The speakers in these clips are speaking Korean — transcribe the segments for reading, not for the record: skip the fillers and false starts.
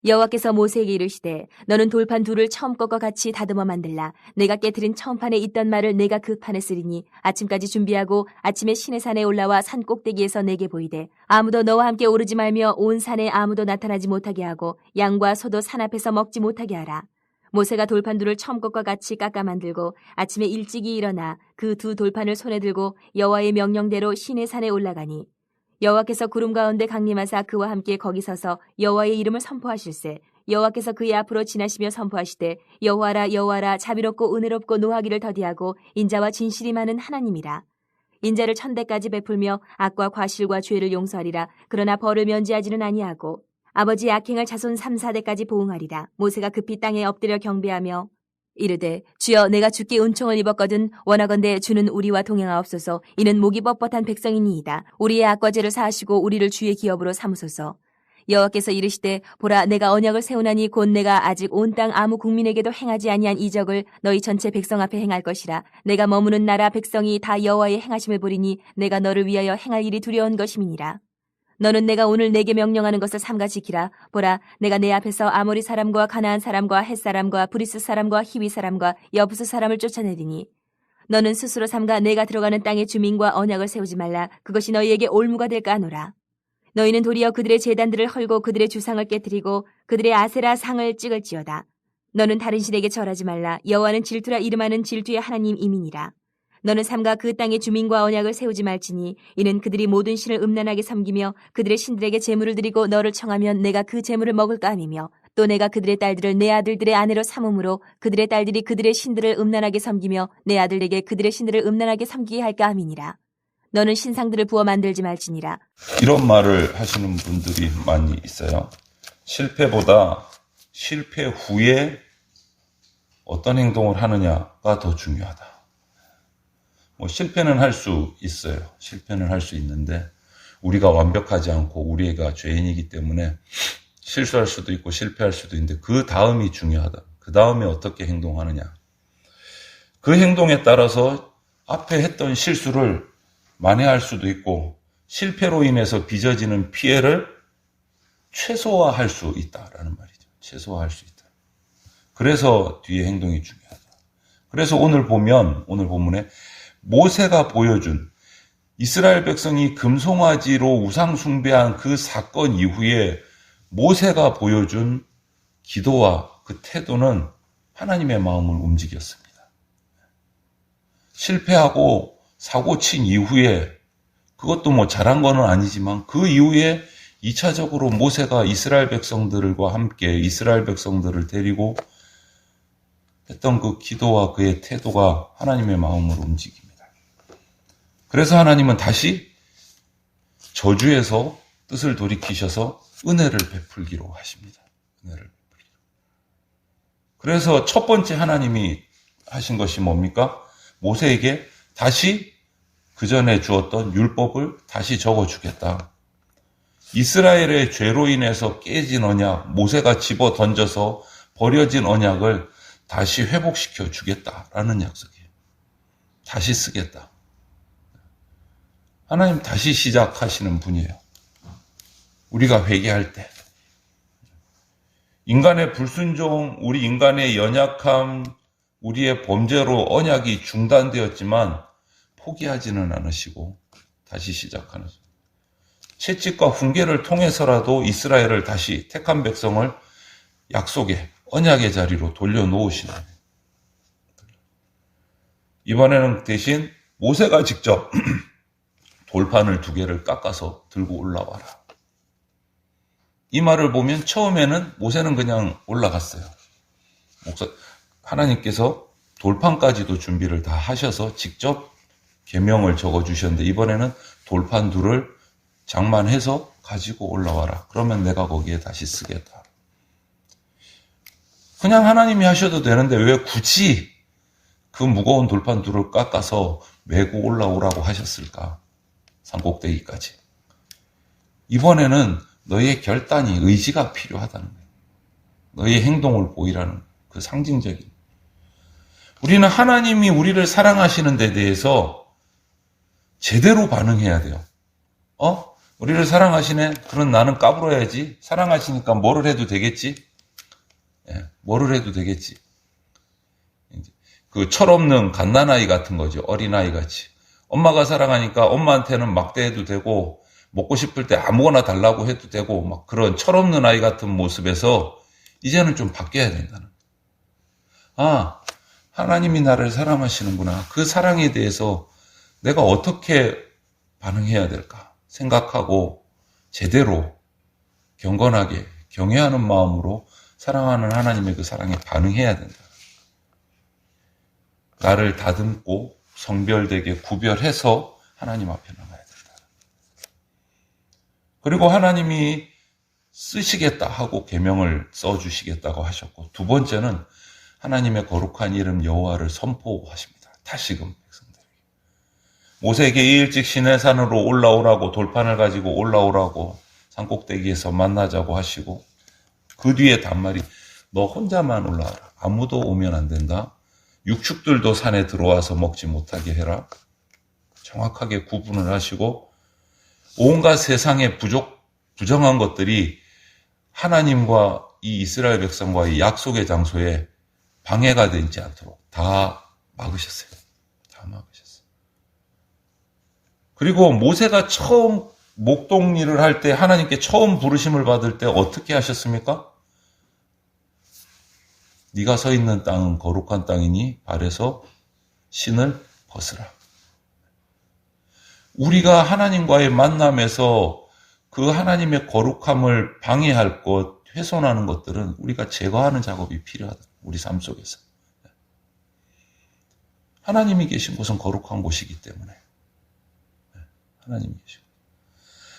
여호와께서 모세에게 이르시되 너는 돌판 둘을 처음 것과 같이 다듬어 만들라. 내가 깨트린 처음 판에 있던 말을 내가 그 판에 쓰리니 아침까지 준비하고 아침에 시내 산에 올라와 산 꼭대기에서 내게 보이되 아무도 너와 함께 오르지 말며 온 산에 아무도 나타나지 못하게 하고 양과 소도 산 앞에서 먹지 못하게 하라. 모세가 돌판 둘을 처음 것과 같이 깎아 만들고 아침에 일찍이 일어나 그 두 돌판을 손에 들고 여호와의 명령대로 시내 산에 올라가니 여호와께서 구름 가운데 강림하사 그와 함께 거기 서서 여호와의 이름을 선포하실세. 여호와께서 그의 앞으로 지나시며 선포하시되 여호와라 여호와라 자비롭고 은혜롭고 노하기를 더디하고 인자와 진실이 많은 하나님이라. 인자를 천대까지 베풀며 악과 과실과 죄를 용서하리라. 그러나 벌을 면제하지는 아니하고 아버지 악행을 자손 3, 4대까지 보응하리라. 모세가 급히 땅에 엎드려 경배하며 이르되 주여 내가 주께 은총을 입었거든 원하건대 주는 우리와 동행하옵소서. 이는 목이 뻣뻣한 백성이니이다. 우리의 악과 죄를 사하시고 우리를 주의 기업으로 삼으소서. 여호와께서 이르시되 보라 내가 언약을 세우나니 곧 내가 아직 온 땅 아무 국민에게도 행하지 아니한 이적을 너희 전체 백성 앞에 행할 것이라. 내가 머무는 나라 백성이 다 여호와의 행하심을 보리니 내가 너를 위하여 행할 일이 두려운 것임이니라. 너는 내가 오늘 내게 명령하는 것을 삼가 지키라. 보라 내가 내 앞에서 아모리 사람과 가나안 사람과 헷 사람과 브리스 사람과 히위 사람과 여부스 사람을 쫓아내리니 너는 스스로 삼가 내가 들어가는 땅의 주민과 언약을 세우지 말라. 그것이 너희에게 올무가 될까 하노라. 너희는 도리어 그들의 제단들을 헐고 그들의 주상을 깨뜨리고 그들의 아세라 상을 찍을지어다. 너는 다른 신에게 절하지 말라. 여호와는 질투라 이름하는 질투의 하나님 이민이라. 너는 삼가 그 땅의 주민과 언약을 세우지 말지니 이는 그들이 모든 신을 음란하게 섬기며 그들의 신들에게 제물을 드리고 너를 청하면 내가 그 제물을 먹을까 함이며 또 내가 그들의 딸들을 내 아들들의 아내로 삼음으로 그들의 딸들이 그들의 신들을 음란하게 섬기며 내 아들에게 그들의 신들을 음란하게 섬기게 할까 함이니라. 너는 신상들을 부어 만들지 말지니라. 이런 말을 하시는 분들이 많이 있어요. 실패보다 실패 후에 어떤 행동을 하느냐가 더 중요하다. 실패는 할 수 있어요. 실패는 할 수 있는데 우리가 완벽하지 않고 우리가 죄인이기 때문에 실수할 수도 있고 실패할 수도 있는데 그 다음이 중요하다. 그 다음에 어떻게 행동하느냐. 그 행동에 따라서 앞에 했던 실수를 만회할 수도 있고 실패로 인해서 빚어지는 피해를 최소화할 수 있다라는 말이죠. 최소화할 수 있다. 그래서 뒤에 행동이 중요하다. 그래서 오늘 본문에 모세가 보여준 이스라엘 백성이 금송아지로 우상 숭배한 그 사건 이후에 모세가 보여준 기도와 그 태도는 하나님의 마음을 움직였습니다. 실패하고 사고 친 이후에 그것도 잘한 건 아니지만 그 이후에 2차적으로 모세가 이스라엘 백성들과 함께 이스라엘 백성들을 데리고 했던 그 기도와 그의 태도가 하나님의 마음을 움직입니다. 그래서 하나님은 다시 저주에서 뜻을 돌이키셔서 은혜를 베풀기로 하십니다. 은혜를 베풀기로. 그래서 첫 번째 하나님이 하신 것이 뭡니까? 모세에게 다시 그 전에 주었던 율법을 다시 적어주겠다. 이스라엘의 죄로 인해서 깨진 언약, 모세가 집어 던져서 버려진 언약을 다시 회복시켜 주겠다라는 약속이에요. 다시 쓰겠다. 하나님 다시 시작하시는 분이에요. 우리가 회개할 때. 인간의 불순종, 우리 인간의 연약함, 우리의 범죄로 언약이 중단되었지만 포기하지는 않으시고 다시 시작하는 채찍과 훈계를 통해서라도 이스라엘을 다시 택한 백성을 약속의 언약의 자리로 돌려놓으시는 이번에는 대신 모세가 직접 돌판을 2개를 깎아서 들고 올라와라. 이 말을 보면 처음에는 모세는 그냥 올라갔어요. 하나님께서 돌판까지도 준비를 다 하셔서 직접 계명을 적어주셨는데 이번에는 돌판 2를 장만해서 가지고 올라와라. 그러면 내가 거기에 다시 쓰겠다. 그냥 하나님이 하셔도 되는데 왜 굳이 그 무거운 돌판 2를 깎아서 메고 올라오라고 하셨을까? 산꼭대기까지. 이번에는 너의 결단이 의지가 필요하다는 거예요. 너의 행동을 보이라는 그 상징적인. 우리는 하나님이 우리를 사랑하시는 데 대해서 제대로 반응해야 돼요. 우리를 사랑하시네? 그런 나는 까불어야지. 사랑하시니까 뭐를 해도 되겠지? 예, 뭐를 해도 되겠지. 그 철없는 갓난아이 같은 거죠. 어린아이 같이. 엄마가 사랑하니까 엄마한테는 막대해도 되고, 먹고 싶을 때 아무거나 달라고 해도 되고, 막 그런 철없는 아이 같은 모습에서 이제는 좀 바뀌어야 된다는. 아, 하나님이 나를 사랑하시는구나. 그 사랑에 대해서 내가 어떻게 반응해야 될까 생각하고 제대로 경건하게 경외하는 마음으로 사랑하는 하나님의 그 사랑에 반응해야 된다. 나를 다듬고 성별되게 구별해서 하나님 앞에 나가야 된다. 그리고 하나님이 쓰시겠다 하고 계명을 써주시겠다고 하셨고, 두 번째는 하나님의 거룩한 이름 여호와를 선포하십니다. 다시금 백성들에게. 모세에게 일찍 시내산으로 올라오라고, 돌판을 가지고 올라오라고, 산꼭대기에서 만나자고 하시고, 그 뒤에 단말이 너 혼자만 올라와라. 아무도 오면 안 된다. 육축들도 산에 들어와서 먹지 못하게 해라. 정확하게 구분을 하시고, 온갖 세상의 부정한 것들이 하나님과 이 이스라엘 백성과의 약속의 장소에 방해가 되지 않도록 다 막으셨어요. 다 막으셨어요. 그리고 모세가 처음 목동일을 할 때, 하나님께 처음 부르심을 받을 때 어떻게 하셨습니까? 네가 서 있는 땅은 거룩한 땅이니 발에서 신을 벗으라. 우리가 하나님과의 만남에서 그 하나님의 거룩함을 방해할 것, 훼손하는 것들은 우리가 제거하는 작업이 필요하다. 우리 삶 속에서. 하나님이 계신 곳은 거룩한 곳이기 때문에. 하나님이 계신 곳.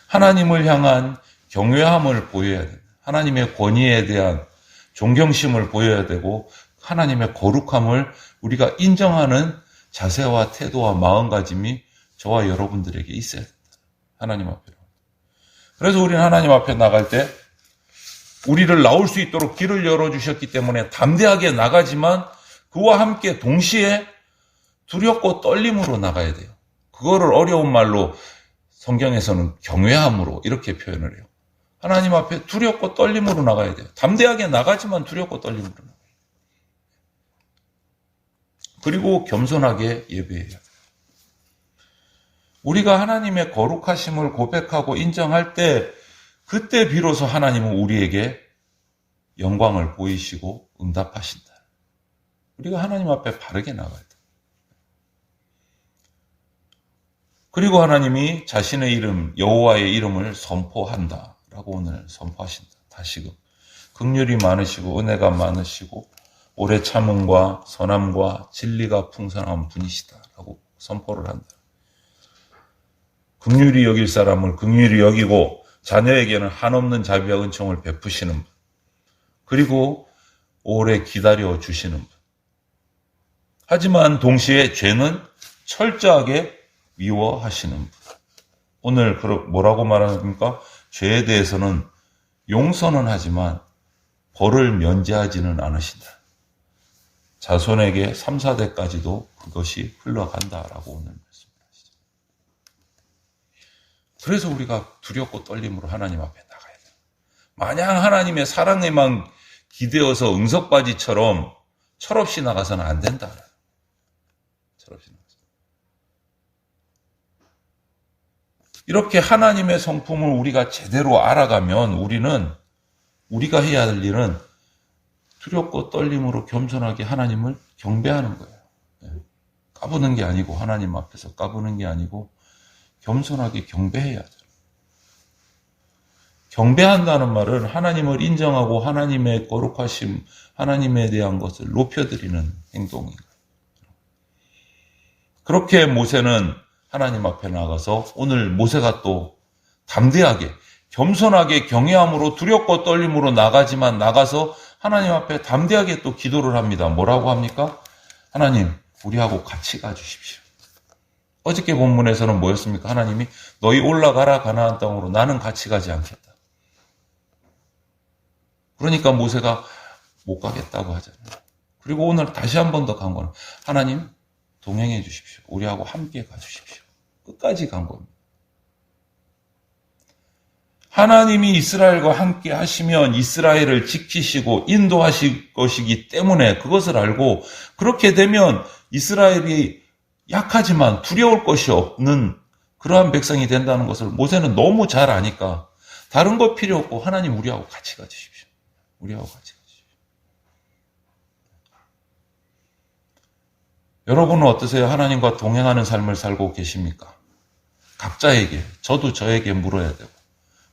하나님을 향한 경외함을 보여야 된다. 하나님의 권위에 대한 존경심을 보여야 되고, 하나님의 거룩함을 우리가 인정하는 자세와 태도와 마음가짐이 저와 여러분들에게 있어야 된다. 하나님 앞에. 그래서 우리는 하나님 앞에 나갈 때 우리를 나올 수 있도록 길을 열어주셨기 때문에 담대하게 나가지만, 그와 함께 동시에 두렵고 떨림으로 나가야 돼요. 그거를 어려운 말로 성경에서는 경외함으로 이렇게 표현을 해요. 하나님 앞에 두렵고 떨림으로 나가야 돼요. 담대하게 나가지만 두렵고 떨림으로 나가요. 그리고 겸손하게 예배해야 돼요. 우리가 하나님의 거룩하심을 고백하고 인정할 때, 그때 비로소 하나님은 우리에게 영광을 보이시고 응답하신다. 우리가 하나님 앞에 바르게 나가야 돼. 그리고 하나님이 자신의 이름, 여호와의 이름을 선포한다라고 오늘 선포하신다. 다시금 긍휼이 많으시고 은혜가 많으시고 오래 참음과 선함과 진리가 풍성한 분이시다라고 선포를 한다. 긍휼히 여길 사람을 긍휼히 여기고 자녀에게는 한없는 자비와 은총을 베푸시는 분. 그리고 오래 기다려 주시는 분. 하지만 동시에 죄는 철저하게 미워하시는 분. 오늘 뭐라고 말합니까? 죄에 대해서는 용서는 하지만 벌을 면제하지는 않으신다. 자손에게 3, 4대까지도 그것이 흘러간다라고 오늘 말씀하시죠. 그래서 우리가 두렵고 떨림으로 하나님 앞에 나가야 돼요. 마냥 하나님의 사랑에만 기대어서 응석바지처럼 철없이 나가서는 안 된다. 철없이 나가서. 이렇게 하나님의 성품을 우리가 제대로 알아가면 우리가 해야 할 일은 두렵고 떨림으로 겸손하게 하나님을 경배하는 거예요. 까부는 게 아니고, 하나님 앞에서 까부는 게 아니고 겸손하게 경배해야 돼요. 경배한다는 말은 하나님을 인정하고 하나님의 거룩하심, 하나님에 대한 것을 높여드리는 행동이에요. 그렇게 모세는 하나님 앞에 나가서, 오늘 모세가 또 담대하게 겸손하게 경외함으로 두렵고 떨림으로 나가지만 나가서 하나님 앞에 담대하게 또 기도를 합니다. 뭐라고 합니까? 하나님, 우리하고 같이 가주십시오. 어저께 본문에서는 뭐였습니까? 하나님이 너희 올라가라 가나안 땅으로, 나는 같이 가지 않겠다. 그러니까 모세가 못 가겠다고 하잖아요. 그리고 오늘 다시 한 번 더 간 거는 하나님 동행해 주십시오. 우리하고 함께 가주십시오. 끝까지 간 겁니다. 하나님이 이스라엘과 함께 하시면 이스라엘을 지키시고 인도하실 것이기 때문에 그것을 알고 그렇게 되면 이스라엘이 약하지만 두려울 것이 없는 그러한 백성이 된다는 것을 모세는 너무 잘 아니까 다른 거 필요 없고 하나님 우리하고 같이 가주십시오. 우리하고 같이 가주십시오. 여러분은 어떠세요? 하나님과 동행하는 삶을 살고 계십니까? 각자에게, 저도 저에게 물어야 되고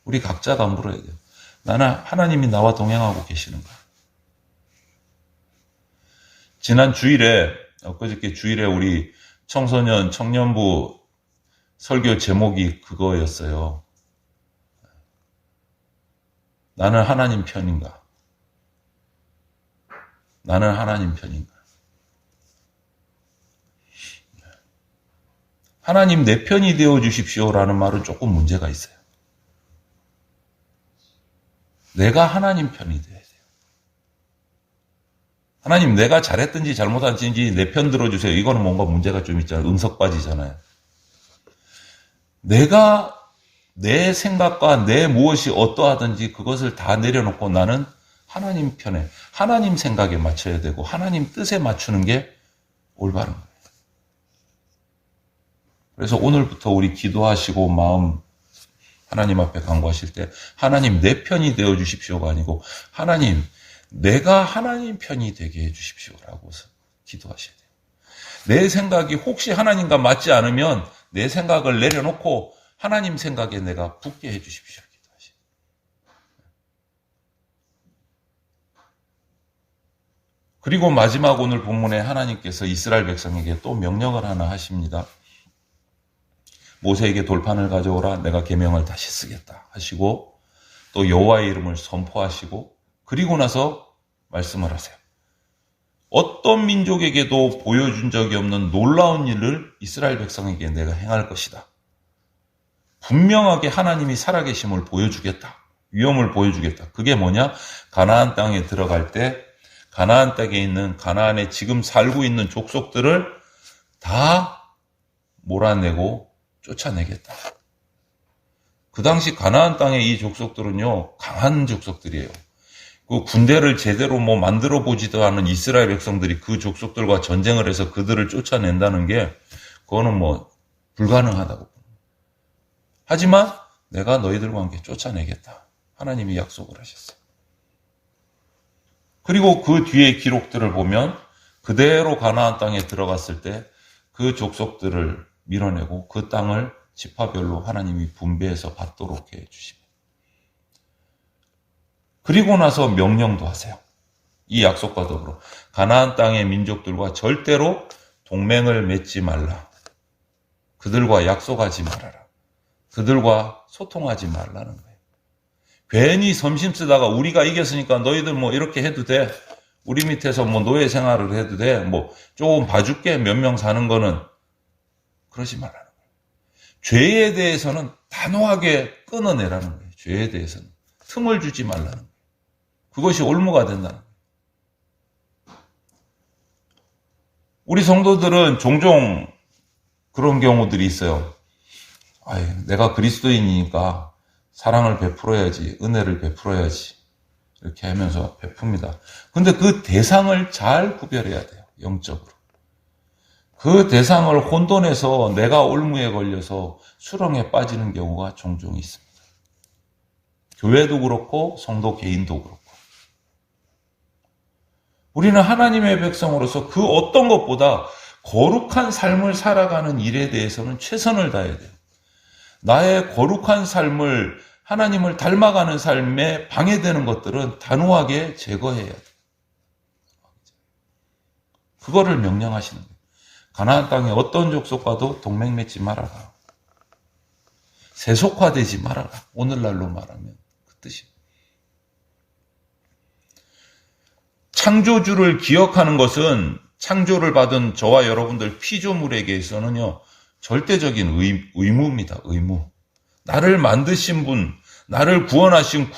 우리 각자가 물어야 돼요. 나는 하나님이 나와 동행하고 계시는가? 지난 주일에, 엊그저께 주일에 우리 청소년, 청년부 설교 제목이 그거였어요. 나는 하나님 편인가? 나는 하나님 편인가? 하나님 내 편이 되어 주십시오라는 말은 조금 문제가 있어요. 내가 하나님 편이 돼야 돼요. 하나님 내가 잘했든지 잘못했든지 내 편 들어주세요. 이거는 뭔가 문제가 좀 있잖아요. 응석 빠지잖아요. 내가 내 생각과 내 무엇이 어떠하든지 그것을 다 내려놓고 나는 하나님 편에, 하나님 생각에 맞춰야 되고 하나님 뜻에 맞추는 게 올바른 거예요. 그래서 오늘부터 우리 기도하시고 마음 하나님 앞에 간구하실 때 하나님 내 편이 되어 주십시오가 아니고 하나님 내가 하나님 편이 되게 해 주십시오라고 기도하셔야 돼요. 내 생각이 혹시 하나님과 맞지 않으면 내 생각을 내려놓고 하나님 생각에 내가 붙게 해 주십시오. 기도하셔야 돼요. 그리고 마지막 오늘 본문에 하나님께서 이스라엘 백성에게 또 명령을 하나 하십니다. 모세에게 돌판을 가져오라 내가 계명을 다시 쓰겠다 하시고 또 여호와의 이름을 선포하시고 그리고 나서 말씀을 하세요. 어떤 민족에게도 보여준 적이 없는 놀라운 일을 이스라엘 백성에게 내가 행할 것이다. 분명하게 하나님이 살아계심을 보여주겠다. 위엄을 보여주겠다. 그게 뭐냐? 가나안 땅에 들어갈 때 가나안 땅에 있는 가나안에 지금 살고 있는 족속들을 다 몰아내고 쫓아내겠다. 그 당시 가나안 땅의 이 족속들은요, 강한 족속들이에요. 그 군대를 제대로 만들어 보지도 않은 이스라엘 백성들이 그 족속들과 전쟁을 해서 그들을 쫓아낸다는 게, 그거는 불가능하다고. 하지만 내가 너희들과 함께 쫓아내겠다. 하나님이 약속을 하셨어요. 그리고 그 뒤에 기록들을 보면 그대로 가나안 땅에 들어갔을 때 그 족속들을 밀어내고 그 땅을 지파별로 하나님이 분배해서 받도록 해 주십니다. 그리고 나서 명령도 하세요. 이 약속과 더불어 가나안 땅의 민족들과 절대로 동맹을 맺지 말라. 그들과 약속하지 말아라. 그들과 소통하지 말라는 거예요. 괜히 섬심 쓰다가 우리가 이겼으니까 너희들 이렇게 해도 돼. 우리 밑에서 노예 생활을 해도 돼. 조금 봐줄게. 몇 명 사는 거는. 그러지 말라는 거예요. 죄에 대해서는 단호하게 끊어내라는 거예요. 죄에 대해서는. 틈을 주지 말라는 거예요. 그것이 올무가 된다는 거예요. 우리 성도들은 종종 그런 경우들이 있어요. 내가 그리스도인이니까 사랑을 베풀어야지, 은혜를 베풀어야지. 이렇게 하면서 베풉니다. 근데 그 대상을 잘 구별해야 돼요. 영적으로. 그 대상을 혼돈해서 내가 올무에 걸려서 수렁에 빠지는 경우가 종종 있습니다. 교회도 그렇고 성도 개인도 그렇고. 우리는 하나님의 백성으로서 그 어떤 것보다 거룩한 삶을 살아가는 일에 대해서는 최선을 다해야 돼요. 나의 거룩한 삶을 하나님을 닮아가는 삶에 방해되는 것들은 단호하게 제거해야 돼요. 그거를 명령하시는 거예요. 가나안 땅의 어떤 족속과도 동맹 맺지 말아라. 세속화되지 말아라. 오늘날로 말하면 그 뜻이에요. 창조주를 기억하는 것은 창조를 받은 저와 여러분들 피조물에게서는요, 절대적인 의무입니다. 의무. 나를 만드신 분, 나를 구원하신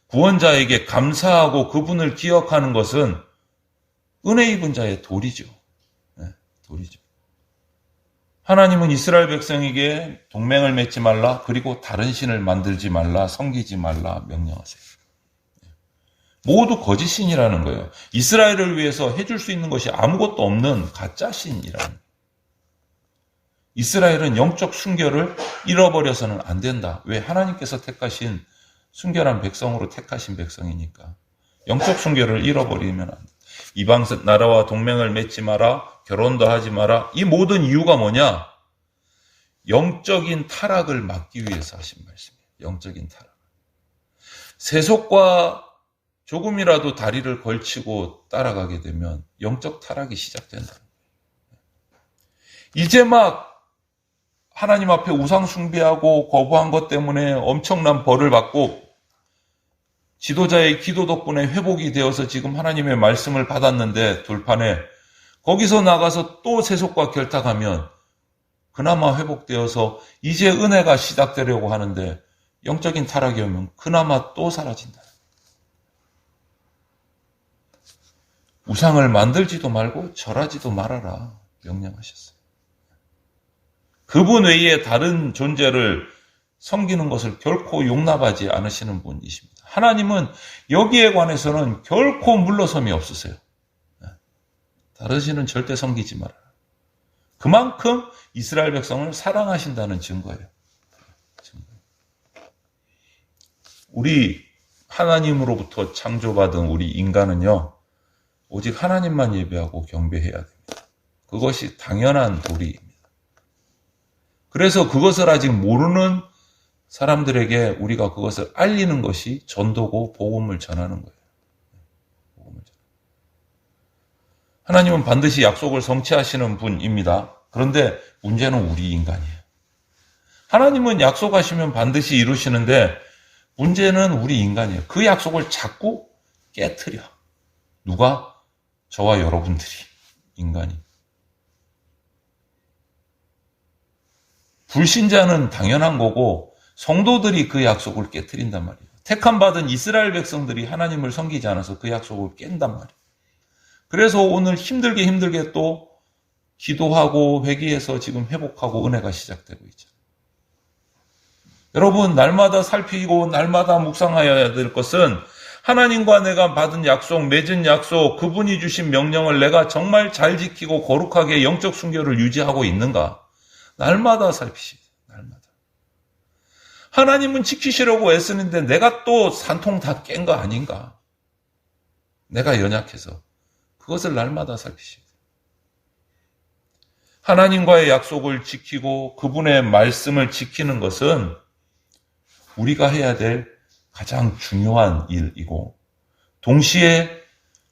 구원자에게 감사하고 그분을 기억하는 것은 은혜 입은 자의 도리죠. 네, 도리죠. 하나님은 이스라엘 백성에게 동맹을 맺지 말라, 그리고 다른 신을 만들지 말라, 섬기지 말라 명령하세요. 모두 거짓신이라는 거예요. 이스라엘을 위해서 해줄 수 있는 것이 아무것도 없는 가짜신이라는 거예요. 이스라엘은 영적 순결을 잃어버려서는 안 된다. 왜? 하나님께서 택하신 순결한 백성으로 택하신 백성이니까. 영적 순결을 잃어버리면 안 돼. 이방 나라와 동맹을 맺지 마라, 결혼도 하지 마라. 이 모든 이유가 뭐냐? 영적인 타락을 막기 위해서 하신 말씀이에요. 영적인 타락. 세속과 조금이라도 다리를 걸치고 따라가게 되면 영적 타락이 시작된다. 이제 막 하나님 앞에 우상 숭배하고 거부한 것 때문에 엄청난 벌을 받고 지도자의 기도 덕분에 회복이 되어서 지금 하나님의 말씀을 받았는데 돌판에 거기서 나가서 또 세속과 결탁하면 그나마 회복되어서 이제 은혜가 시작되려고 하는데 영적인 타락이 오면 그나마 또 사라진다. 우상을 만들지도 말고 절하지도 말아라 명령하셨어요. 그분 외에 다른 존재를 섬기는 것을 결코 용납하지 않으시는 분이십니다. 하나님은 여기에 관해서는 결코 물러섬이 없으세요. 다른 신은 절대 섬기지 말아라. 그만큼 이스라엘 백성을 사랑하신다는 증거예요. 우리 하나님으로부터 창조받은 우리 인간은요, 오직 하나님만 예배하고 경배해야 됩니다. 그것이 당연한 도리입니다. 그래서 그것을 아직 모르는 사람들에게 우리가 그것을 알리는 것이 전도고 복음을 전하는 거예요. 하나님은 반드시 약속을 성취하시는 분입니다. 그런데 문제는 우리 인간이에요. 하나님은 약속하시면 반드시 이루시는데 문제는 우리 인간이에요. 그 약속을 자꾸 깨트려. 누가? 저와 여러분들이, 인간이. 불신자는 당연한 거고 성도들이 그 약속을 깨트린단 말이에요. 택함받은 이스라엘 백성들이 하나님을 섬기지 않아서 그 약속을 깬단 말이에요. 그래서 오늘 힘들게 또 기도하고 회개해서 지금 회복하고 은혜가 시작되고 있죠. 여러분, 날마다 살피고 날마다 묵상해야 될 것은 하나님과 내가 받은 약속, 맺은 약속, 그분이 주신 명령을 내가 정말 잘 지키고 거룩하게 영적 순결을 유지하고 있는가? 날마다 살피시죠. 날마다. 하나님은 지키시려고 애쓰는데 내가 또 산통 다 깬 거 아닌가? 내가 연약해서. 그것을 날마다 살피시죠. 하나님과의 약속을 지키고 그분의 말씀을 지키는 것은 우리가 해야 될 가장 중요한 일이고 동시에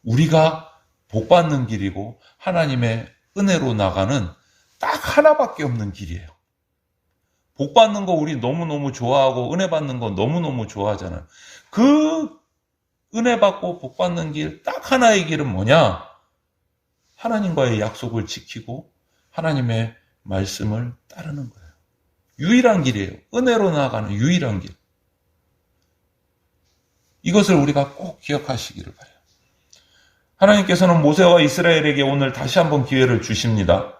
우리가 복받는 길이고 하나님의 은혜로 나가는 딱 하나밖에 없는 길이에요. 복받는 거 우리 너무너무 좋아하고 은혜 받는 거 너무너무 좋아하잖아요. 그 은혜 받고 복받는 길 딱 하나의 길은 뭐냐? 하나님과의 약속을 지키고 하나님의 말씀을 따르는 거예요. 유일한 길이에요. 은혜로 나아가는 유일한 길. 이것을 우리가 꼭 기억하시기를 바라요. 하나님께서는 모세와 이스라엘에게 오늘 다시 한번 기회를 주십니다.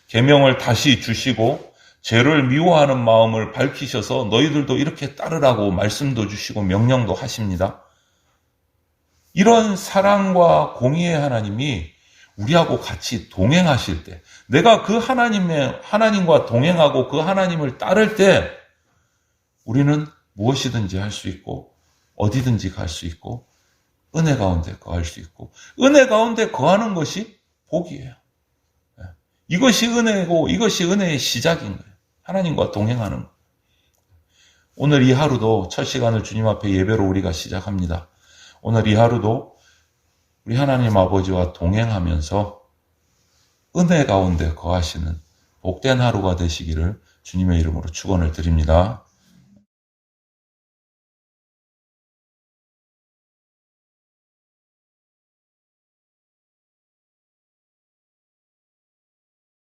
계명을 다시 주시고 죄를 미워하는 마음을 밝히셔서 너희들도 이렇게 따르라고 말씀도 주시고 명령도 하십니다. 이런 사랑과 공의의 하나님이 우리하고 같이 동행하실 때, 내가 그 하나님과 동행하고 그 하나님을 따를 때 우리는 무엇이든지 할 수 있고 어디든지 갈 수 있고 은혜 가운데 거할 수 있고 은혜 가운데 거하는 것이 복이에요. 이것이 은혜고 이것이 은혜의 시작인 거예요. 하나님과 동행하는 거. 오늘 이 하루도 첫 시간을 주님 앞에 예배로 우리가 시작합니다. 오늘 이 하루도 우리 하나님 아버지와 동행하면서 은혜 가운데 거하시는 복된 하루가 되시기를 주님의 이름으로 축원을 드립니다.